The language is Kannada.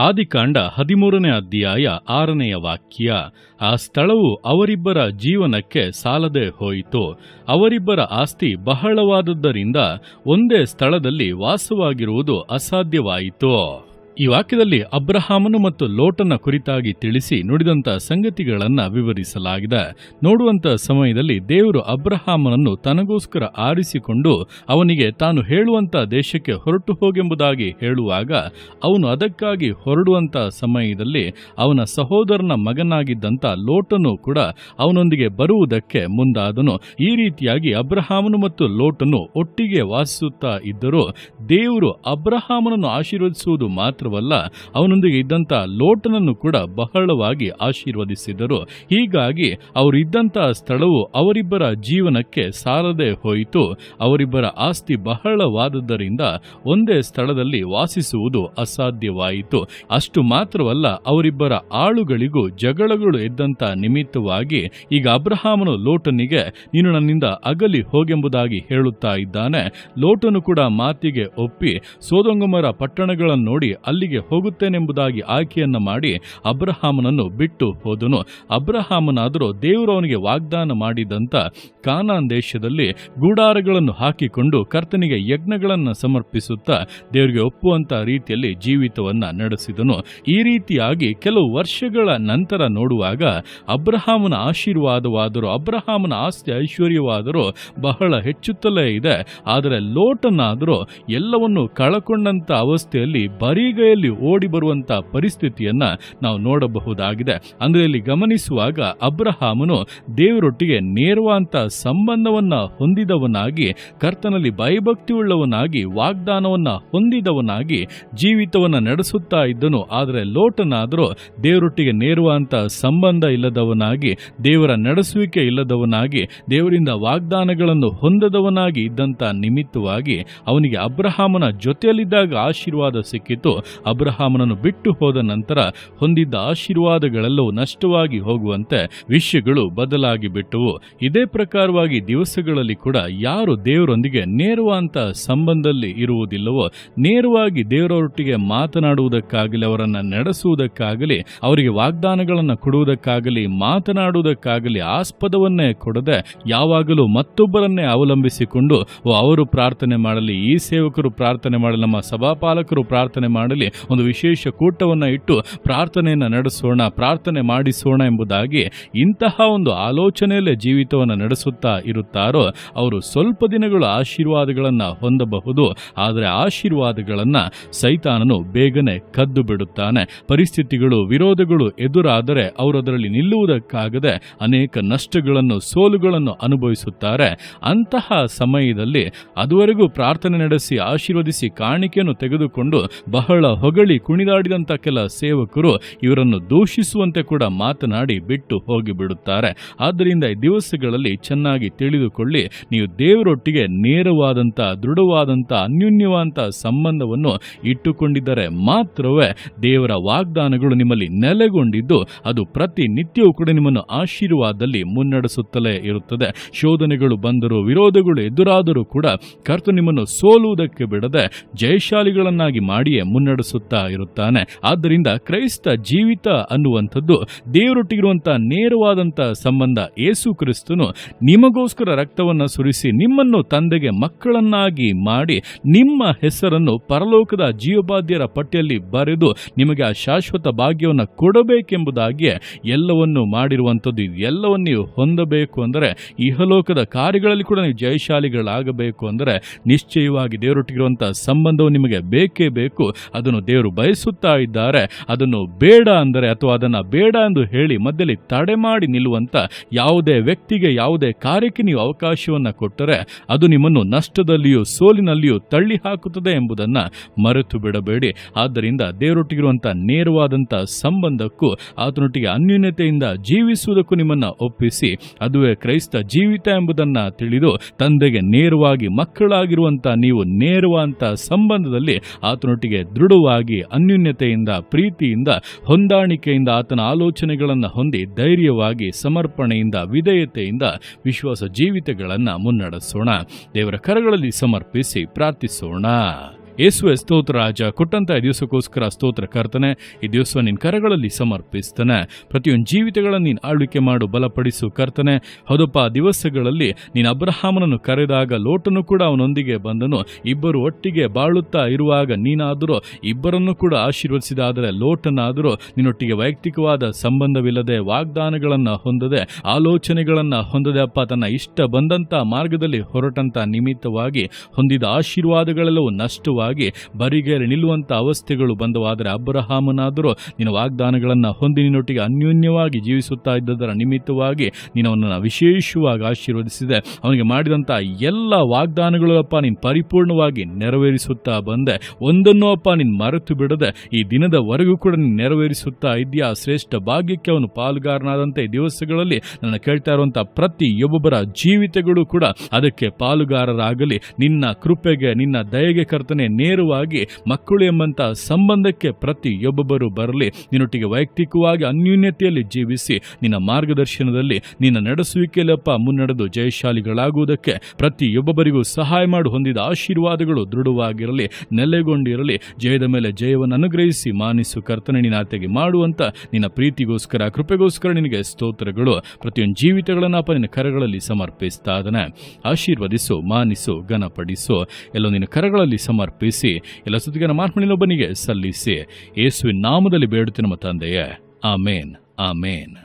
ಆದಿಕಾಂಡ 13ನೇ ಅಧ್ಯಾಯ 6ನೆಯ ವಾಕ್ಯ. ಆ ಸ್ಥಳವು ಅವರಿಬ್ಬರ ಜೀವನಕ್ಕೆ ಸಾಲದೆ ಹೋಯಿತು. ಅವರಿಬ್ಬರ ಆಸ್ತಿ ಬಹಳವಾದುದರಿಂದ ಒಂದೇ ಸ್ಥಳದಲ್ಲಿ ವಾಸವಾಗಿರುವುದು ಅಸಾಧ್ಯವಾಯಿತು. ಈ ವಾಕ್ಯದಲ್ಲಿ ಅಬ್ರಹಾಮನು ಮತ್ತು ಲೋಟನ ಕುರಿತಾಗಿ ತಿಳಿಸಿ ನುಡಿದಂಥ ಸಂಗತಿಗಳನ್ನ ವಿವರಿಸಲಾಗಿದೆ. ನೋಡುವಂಥ ಸಮಯದಲ್ಲಿ ದೇವರು ಅಬ್ರಹಾಮನನ್ನು ತನಗೋಸ್ಕರ ಆರಿಸಿಕೊಂಡು ಅವನಿಗೆ ತಾನು ಹೇಳುವಂಥ ದೇಶಕ್ಕೆ ಹೊರಟು ಹೋಗೆಂಬುದಾಗಿ ಹೇಳುವಾಗ ಅವನು ಅದಕ್ಕಾಗಿ ಹೊರಡುವಂಥ ಸಮಯದಲ್ಲಿ ಅವನ ಸಹೋದರನ ಮಗನಾಗಿದ್ದಂಥ ಲೋಟನು ಕೂಡ ಅವನೊಂದಿಗೆ ಬರುವುದಕ್ಕೆ ಮುಂದಾದನು. ಈ ರೀತಿಯಾಗಿ ಅಬ್ರಹಾಮನು ಮತ್ತು ಲೋಟನು ಒಟ್ಟಿಗೆ ವಾಸಿಸುತ್ತಾ ಇದ್ದರೂ ದೇವರು ಅಬ್ರಹಾಮನನ್ನು ಆಶೀರ್ವದಿಸುವುದು ಮಾತ್ರ ಅವನೊಂದಿಗೆ ಇದ್ದಂಥ ಲೋಟನನ್ನು ಕೂಡ ಬಹಳವಾಗಿ ಆಶೀರ್ವದಿಸಿದರು. ಹೀಗಾಗಿ ಅವರು ಇದ್ದಂಥ ಸ್ಥಳವು ಅವರಿಬ್ಬರ ಜೀವನಕ್ಕೆ ಸಾಲದೆ ಹೋಯಿತು. ಅವರಿಬ್ಬರ ಆಸ್ತಿ ಬಹಳವಾದುದರಿಂದ ಒಂದೇ ಸ್ಥಳದಲ್ಲಿ ವಾಸಿಸುವುದು ಅಸಾಧ್ಯವಾಯಿತು. ಅಷ್ಟು ಮಾತ್ರವಲ್ಲ, ಅವರಿಬ್ಬರ ಆಳುಗಳಿಗೂ ಜಗಳಗಳು ಎದ್ದಂಥ ನಿಮಿತ್ತವಾಗಿ ಈಗ ಅಬ್ರಹಾಮನು ಲೋಟನಿಗೆ ನೀನು ನನ್ನಿಂದ ಅಗಲಿ ಹೋಗೆಂಬುದಾಗಿ ಹೇಳುತ್ತಾ ಇದ್ದಾನೆ. ಲೋಟನು ಕೂಡ ಮಾತಿಗೆ ಒಪ್ಪಿ ಸೊದೋಮರ ಪಟ್ಟಣಗಳನ್ನು ನೋಡಿ ಅಲ್ಲಿಗೆ ಹೋಗುತ್ತೇನೆಂಬುದಾಗಿ ಆಯ್ಕೆಯನ್ನ ಮಾಡಿ ಅಬ್ರಹಾಮನನ್ನು ಬಿಟ್ಟು ಹೋದನು. ಅಬ್ರಹಾಮನಾದರೂ ದೇವರು ಅವನಿಗೆ ವಾಗ್ದಾನ ಮಾಡಿದಂಥ ಕಾನಾನ್ ದೇಶದಲ್ಲಿ ಗೂಡಾರಗಳನ್ನು ಹಾಕಿಕೊಂಡು ಕರ್ತನಿಗೆ ಯಜ್ಞಗಳನ್ನು ಸಮರ್ಪಿಸುತ್ತಾ ದೇವರಿಗೆ ಒಪ್ಪುವಂತ ರೀತಿಯಲ್ಲಿ ಜೀವಿತವನ್ನ ನಡೆಸಿದನು. ಈ ರೀತಿಯಾಗಿ ಕೆಲವು ವರ್ಷಗಳ ನಂತರ ನೋಡುವಾಗ ಅಬ್ರಹಾಮನ ಆಶೀರ್ವಾದವಾದರೂ ಅಬ್ರಹಾಮನ ಆಸ್ತಿ ಐಶ್ವರ್ಯವಾದರೂ ಬಹಳ ಹೆಚ್ಚುತ್ತಲೇ ಇದೆ. ಆದರೆ ಲೋಟನಾದರೂ ಎಲ್ಲವನ್ನು ಕಳಕೊಂಡಂತ ಅವಸ್ಥೆಯಲ್ಲಿ ಬರಿಗೈಯಲ್ಲಿ ಓಡಿ ಬರುವಂತ ಪರಿಸ್ಥಿತಿಯನ್ನ ನಾವು ನೋಡಬಹುದಾಗಿದೆ. ಅಂದ್ರೆ ಇಲ್ಲಿ ಗಮನಿಸುವಾಗ ಅಬ್ರಹಾಮನು ದೇವರೊಟ್ಟಿಗೆ ನೇರವಾದ ಸಂಬಂಧವನ್ನ ಹೊಂದಿದವನಾಗಿ, ಕರ್ತನಲ್ಲಿ ಭಯಭಕ್ತಿಯುಳ್ಳವನಾಗಿ, ವಾಗ್ದಾನವನ್ನ ಹೊಂದಿದವನಾಗಿ ಜೀವಿತವನ್ನ ನಡೆಸುತ್ತಾ ಇದ್ದನು. ಆದರೆ ಲೋಟನಾದರೂ ದೇವರೊಟ್ಟಿಗೆ ನೇರವಾದ ಸಂಬಂಧ ಇಲ್ಲದವನಾಗಿ, ದೇವರ ನಡೆಸುವಿಕೆ ಇಲ್ಲದವನಾಗಿ, ದೇವರಿಂದ ವಾಗ್ದಾನಗಳನ್ನು ಹೊಂದದವನಾಗಿ ಇದ್ದಂತ ನಿಮಿತ್ತವಾಗಿ ಅವನಿಗೆ ಅಬ್ರಹಾಮನ ಜೊತೆಯಲ್ಲಿದ್ದಾಗ ಆಶೀರ್ವಾದ ಸಿಕ್ಕಿತು. ಅಬ್ರಹಾಮನನ್ನು ಬಿಟ್ಟು ಹೋದ ನಂತರ ಹೊಂದಿದ್ದ ಆಶೀರ್ವಾದಗಳೆಲ್ಲವೂ ನಷ್ಟವಾಗಿ ಹೋಗುವಂತೆ ವಿಷಯಗಳು ಬದಲಾಗಿ ಬಿಟ್ಟವು. ಇದೇ ಪ್ರಕಾರವಾಗಿ ದಿವಸಗಳಲ್ಲಿ ಕೂಡ ಯಾರು ದೇವರೊಂದಿಗೆ ನೇರವಾದ ಸಂಬಂಧದಲ್ಲಿ ಇರುವುದಿಲ್ಲವೋ, ನೇರವಾಗಿ ದೇವರೊಟ್ಟಿಗೆ ಮಾತನಾಡುವುದಕ್ಕಾಗಲಿ, ಅವರನ್ನು ನಡೆಸುವುದಕ್ಕಾಗಲಿ, ಅವರಿಗೆ ವಾಗ್ದಾನಗಳನ್ನು ಕೊಡುವುದಕ್ಕಾಗಲಿ, ಮಾತನಾಡುವುದಕ್ಕಾಗಲಿ ಆಸ್ಪದವನ್ನೇ ಕೊಡದೆ ಯಾವಾಗಲೂ ಮತ್ತೊಬ್ಬರನ್ನೇ ಅವಲಂಬಿಸಿಕೊಂಡು ಅವರು ಪ್ರಾರ್ಥನೆ ಮಾಡಲಿ, ಈ ಸೇವಕರು ಪ್ರಾರ್ಥನೆ ಮಾಡಲಿ, ನಮ್ಮ ಸಭಾಪಾಲಕರು ಪ್ರಾರ್ಥನೆ ಮಾಡಲಿ, ಒಂದು ವಿಶೇಷ ಕೂಟವನ್ನು ಇಟ್ಟು ಪ್ರಾರ್ಥನೆಯನ್ನು ನಡೆಸೋಣ, ಪ್ರಾರ್ಥನೆ ಮಾಡಿಸೋಣ ಎಂಬುದಾಗಿ ಇಂತಹ ಒಂದು ಆಲೋಚನೆಯಲ್ಲೇ ಜೀವಿತವನ್ನು ನಡೆಸುತ್ತಾ ಇರುತ್ತಾರೋ ಅವರು ಸ್ವಲ್ಪ ದಿನಗಳು ಆಶೀರ್ವಾದಗಳನ್ನು ಹೊಂದಬಹುದು. ಆದರೆ ಆಶೀರ್ವಾದಗಳನ್ನು ಸೈತಾನನು ಬೇಗನೆ ಕದ್ದು ಬಿಡುತ್ತಾನೆ. ಪರಿಸ್ಥಿತಿಗಳು, ವಿರೋಧಗಳು ಎದುರಾದರೆ ಅವರು ಅದರಲ್ಲಿ ನಿಲ್ಲುವುದಕ್ಕಾಗದೆ ಅನೇಕ ನಷ್ಟಗಳನ್ನು, ಸೋಲುಗಳನ್ನು ಅನುಭವಿಸುತ್ತಾರೆ. ಅಂತಹ ಸಮಯದಲ್ಲಿ ಅದುವರೆಗೂ ಪ್ರಾರ್ಥನೆ ನಡೆಸಿ ಆಶೀರ್ವದಿಸಿ ಕಾಣಿಕೆಯನ್ನು ತೆಗೆದುಕೊಂಡು ಬಹಳ ಹೊಗಳಿ ಕುಣಿದಾಡಿದಂಥ ಕೆಲ ಸೇವಕರು ಇವರನ್ನು ದೂಷಿಸುವಂತೆ ಕೂಡ ಮಾತನಾಡಿ ಬಿಟ್ಟು ಹೋಗಿಬಿಡುತ್ತಾರೆ. ಆದ್ದರಿಂದ ಈ ದಿವಸಗಳಲ್ಲಿ ಚೆನ್ನಾಗಿ ತಿಳಿದುಕೊಳ್ಳಿ, ನೀವು ದೇವರೊಟ್ಟಿಗೆ ನೇರವಾದಂಥ, ದೃಢವಾದಂಥ, ಅನ್ಯೋನ್ಯವಾದಂಥ ಸಂಬಂಧವನ್ನು ಇಟ್ಟುಕೊಂಡಿದ್ದರೆ ಮಾತ್ರವೇ ದೇವರ ವಾಗ್ದಾನಗಳು ನಿಮ್ಮಲ್ಲಿ ನೆಲೆಗೊಂಡಿದ್ದು ಅದು ಪ್ರತಿನಿತ್ಯವೂ ಕೂಡ ನಿಮ್ಮನ್ನು ಆಶೀರ್ವಾದದಲ್ಲಿ ಮುನ್ನಡೆಸುತ್ತಲೇ ಇರುತ್ತದೆ. ಶೋಧನೆಗಳು ಬಂದರೂ, ವಿರೋಧಗಳು ಎದುರಾದರೂ ಕೂಡ ಕರ್ತನು ನಿಮ್ಮನ್ನು ಸೋಲುವುದಕ್ಕೆ ಬಿಡದೆ ಜಯಶಾಲಿಗಳನ್ನಾಗಿ ಮಾಡಿಯೇ ಮುನ್ನಡೆಸುತ್ತಾ ಇರುತ್ತಾನೆ. ಆದ್ದರಿಂದ ಕ್ರೈಸ್ತ ಜೀವಿತ ಅನ್ನುವಂಥದ್ದು ದೇವರೊಟ್ಟಿಗಿರುವಂತಹ ನೇರವಾದಂಥ ಸಂಬಂಧ. ಯೇಸು ಕ್ರಿಸ್ತನು ನಿಮಗೋಸ್ಕರ ರಕ್ತವನ್ನು ಸುರಿಸಿ ನಿಮ್ಮನ್ನು ತಂದೆಗೆ ಮಕ್ಕಳನ್ನಾಗಿ ಮಾಡಿ ನಿಮ್ಮ ಹೆಸರನ್ನು ಪರಲೋಕದ ಜೀವಬಾಧ್ಯರ ಪಟ್ಟಿಯಲ್ಲಿ ಬರೆದು ನಿಮಗೆ ಆ ಶಾಶ್ವತ ಭಾಗ್ಯವನ್ನು ಕೊಡಬೇಕೆಂಬುದಾಗಿ ಎಲ್ಲವನ್ನು ಮಾಡಿರುವಂಥದ್ದು. ಎಲ್ಲವನ್ನು ನೀವು ಹೊಂದಬೇಕು ಅಂದರೆ, ಇಹಲೋಕದ ಕಾರ್ಯಗಳಲ್ಲಿ ಕೂಡ ನೀವು ಜಯಶಾಲಿಗಳಾಗಬೇಕು ಅಂದರೆ ನಿಶ್ಚಯವಾಗಿ ದೇವರೊಟ್ಟಿಗಿರುವಂತಹ ಸಂಬಂಧವು ನಿಮಗೆ ಬೇಕೇ ಬೇಕು. ಅದನ್ನು ದೇವರು ಬಯಸುತ್ತಾ ಇದ್ದಾರೆ. ಅದನ್ನು ಬೇಡ ಅಂದರೆ, ಅಥವಾ ಅದನ್ನು ಬೇಡ ಎಂದು ಹೇಳಿ ಮಧ್ಯದಲ್ಲಿ ತಡೆ ಮಾಡಿ ನಿಲ್ಲುವಂತ ಯಾವುದೇ ವ್ಯಕ್ತಿಗೆ, ಯಾವುದೇ ಕಾರ್ಯಕ್ಕೆ ನೀವು ಅವಕಾಶವನ್ನು ಕೊಟ್ಟರೆ ಅದು ನಿಮ್ಮನ್ನು ನಷ್ಟದಲ್ಲಿಯೂ ಸೋಲಿನಲ್ಲಿಯೂ ತಳ್ಳಿ ಹಾಕುತ್ತದೆ ಎಂಬುದನ್ನು ಮರೆತು ಬಿಡಬೇಡಿ. ಆದ್ದರಿಂದ ದೇವರೊಟ್ಟಿಗಿರುವಂತಹ ನೇರವಾದಂಥ ಸಂಬಂಧಕ್ಕೂ ಆತನೊಟ್ಟಿಗೆ ಅನ್ಯೂನ್ಯತೆಯಿಂದ ಜೀವಿಸುವುದಕ್ಕೂ ನಿಮ್ಮನ್ನು ಒಪ್ಪಿಸಿ, ಅದುವೇ ಕ್ರೈಸ್ತ ಜೀವಿತ ಎಂಬುದನ್ನು ತಿಳಿದು ತಂದೆಗೆ ನೇರವಾಗಿ ಮಕ್ಕಳಾಗಿರುವಂಥ ನೀವು ನೇರವಾದಂಥ ಸಂಬಂಧದಲ್ಲಿ ಆತನೊಟ್ಟಿಗೆ ದೃಢವಾಗಿ ಅನ್ಯೂನ್ಯತೆಯಿಂದ, ಪ್ರೀತಿಯಿಂದ, ಹೊಂದಾಣಿಕೆಯಿಂದ ಆತನ ಆಲೋಚನೆಗಳನ್ನು ಹೊಂದಿ ಧೈರ್ಯವಾಗಿ, ಸಮರ್ಪಣೆಯಿಂದ, ವಿಧೇಯತೆಯಿಂದ ವಿಶ್ವಾಸ ಜೀವಿತಗಳನ್ನು ಮುನ್ನಡೆಸೋಣ. ದೇವರ ಕರಗಳಲ್ಲಿ ಸಮರ್ಪಿಸಿ ಪ್ರಾರ್ಥಿಸೋಣ. ಯೇಸುವೆ ಸ್ತೋತ್ರ ರಾಜ, ಕೊಟ್ಟಂತ ಈ ದಿವಸಕ್ಕೋಸ್ಕರ ಸ್ತೋತ್ರ ಕರ್ತನೆ. ಈ ದಿವಸ ನಿನ್ನ ಕರಗಳಲ್ಲಿ ಸಮರ್ಪಿಸ್ತಾನೆ. ಪ್ರತಿಯೊಂದು ಜೀವಿತಗಳನ್ನು ನೀನು ಆಳ್ವಿಕೆ ಮಾಡು, ಬಲಪಡಿಸು ಕರ್ತನೆ. ಹೌದಪ್ಪ, ದಿವಸಗಳಲ್ಲಿ ನೀನು ಅಬ್ರಹಾಮನನ್ನು ಕರೆದಾಗ ಲೋಟನು ಕೂಡ ಅವನೊಂದಿಗೆ ಬಂದನು. ಇಬ್ಬರು ಒಟ್ಟಿಗೆ ಬಾಳುತ್ತಾ ಇರುವಾಗ ನೀನಾದರೂ ಇಬ್ಬರನ್ನು ಕೂಡ ಆಶೀರ್ವದಿಸಿದಾದರೆ, ಲೋಟನಾದರೂ ನಿನ್ನೊಟ್ಟಿಗೆ ವೈಯಕ್ತಿಕವಾದ ಸಂಬಂಧವಿಲ್ಲದೆ, ವಾಗ್ದಾನಗಳನ್ನು ಹೊಂದದೆ, ಆಲೋಚನೆಗಳನ್ನು ಹೊಂದದೆ ಅಪ್ಪ, ತನ್ನ ಇಷ್ಟ ಬಂದಂಥ ಮಾರ್ಗದಲ್ಲಿ ಹೊರಟಂಥ ನಿಮಿತ್ತವಾಗಿ ಹೊಂದಿದ ಆಶೀರ್ವಾದಗಳೆಲ್ಲವೂ ನಷ್ಟವಾಗಿ ಬರಿಗೇರಿ ನಿಲ್ಲುವಂಥ ಅವಸ್ಥೆಗಳು ಬಂದವಾದರೆ, ಅಬ್ರಹಾಮನಾದರೂ ನಿನ್ನ ವಾಗ್ದಾನಗಳನ್ನು ಹೊಂದಿ ನಿನ್ನೊಟ್ಟಿಗೆ ಅನ್ಯೋನ್ಯವಾಗಿ ಜೀವಿಸುತ್ತಾ ಇದ್ದದರ ನಿಮಿತ್ತವಾಗಿ ನೀನು ಅವನನ್ನು ವಿಶೇಷವಾಗಿ ಆಶೀರ್ವದಿಸಿದೆ. ಅವನಿಗೆ ಮಾಡಿದಂಥ ಎಲ್ಲ ವಾಗ್ದಾನಗಳು ಅಪ್ಪ ನೀನು ಪರಿಪೂರ್ಣವಾಗಿ ನೆರವೇರಿಸುತ್ತಾ ಬಂದೆ. ಒಂದನ್ನು ಅಪ್ಪ ನೀನು ಮರೆತು ಬಿಡದೆ ಈ ದಿನದವರೆಗೂ ಕೂಡ ನೀನು ನೆರವೇರಿಸುತ್ತಾ ಇದೆಯಾ. ಶ್ರೇಷ್ಠ ಭಾಗ್ಯಕ್ಕೆ ಅವನು ಪಾಲುಗಾರನಾದಂಥ ಈ ದಿವಸಗಳಲ್ಲಿ ನನ್ನ ಕೇಳ್ತಾ ಇರುವಂಥ ಪ್ರತಿಯೊಬ್ಬೊಬ್ಬರ ಜೀವಿತಗಳು ಕೂಡ ಅದಕ್ಕೆ ಪಾಲುಗಾರರಾಗಲಿ. ನಿನ್ನ ಕೃಪೆಗೆ, ನಿನ್ನ ದಯೆಗೆ ಕರ್ತನೆ, ನೇರವಾಗಿ ಮಕ್ಕಳು ಎಂಬಂಥ ಸಂಬಂಧಕ್ಕೆ ಪ್ರತಿಯೊಬ್ಬೊಬ್ಬರು ಬರಲಿ. ನಿನ್ನೊಟ್ಟಿಗೆ ವೈಯಕ್ತಿಕವಾಗಿ ಅನ್ಯೂನ್ಯತೆಯಲ್ಲಿ ಜೀವಿಸಿ ನಿನ್ನ ಮಾರ್ಗದರ್ಶನದಲ್ಲಿ, ನಿನ್ನ ನಡೆಸುವಿಕೆಯಲ್ಲಪ್ಪ ಮುನ್ನಡೆದು ಜಯಶಾಲಿಗಳಾಗುವುದಕ್ಕೆ ಪ್ರತಿಯೊಬ್ಬೊಬ್ಬರಿಗೂ ಸಹಾಯ ಮಾಡು. ಹೊಂದಿದ ಆಶೀರ್ವಾದಗಳು ದೃಢವಾಗಿರಲಿ, ನೆಲೆಗೊಂಡಿರಲಿ. ಜಯದ ಮೇಲೆ ಜಯವನ್ನು ಅನುಗ್ರಹಿಸಿ ಮಾನಿಸು ಕರ್ತನೆ. ನಿನ್ನ ಆತೆಗೆ ಮಾಡುವಂಥ ನಿನ್ನ ಪ್ರೀತಿಗೋಸ್ಕರ, ಕೃಪೆಗೋಸ್ಕರ ನಿನಗೆ ಸ್ತೋತ್ರಗಳು. ಪ್ರತಿಯೊಂದು ಜೀವಿತಗಳನ್ನು ಅಪ್ಪ ನಿನ್ನ ಕರಗಳಲ್ಲಿ ಸಮರ್ಪಿಸ್ತಾ ಇದ್ದಾನೆ. ಆಶೀರ್ವದಿಸು, ಮಾನಿಸು, ಘನಪಡಿಸು. ಎಲ್ಲೋ ನಿನ್ನ ಕರಗಳಲ್ಲಿ ಸಮರ್ಪಿಸಿ ಎಲ್ಲ ಸ್ತುತಿಯನ್ನು ಮಾರ್ಪಣಿನೊಬ್ಬನಿಗೆ ಸಲ್ಲಿಸಿ ಯೇಸುವಿನ ನಾಮದಲ್ಲಿ ಬೇಡುತ್ತೇನೆ ನಮ್ಮ ತಂದೆಯೇ. ಆಮೇನ್, ಆಮೇನ್.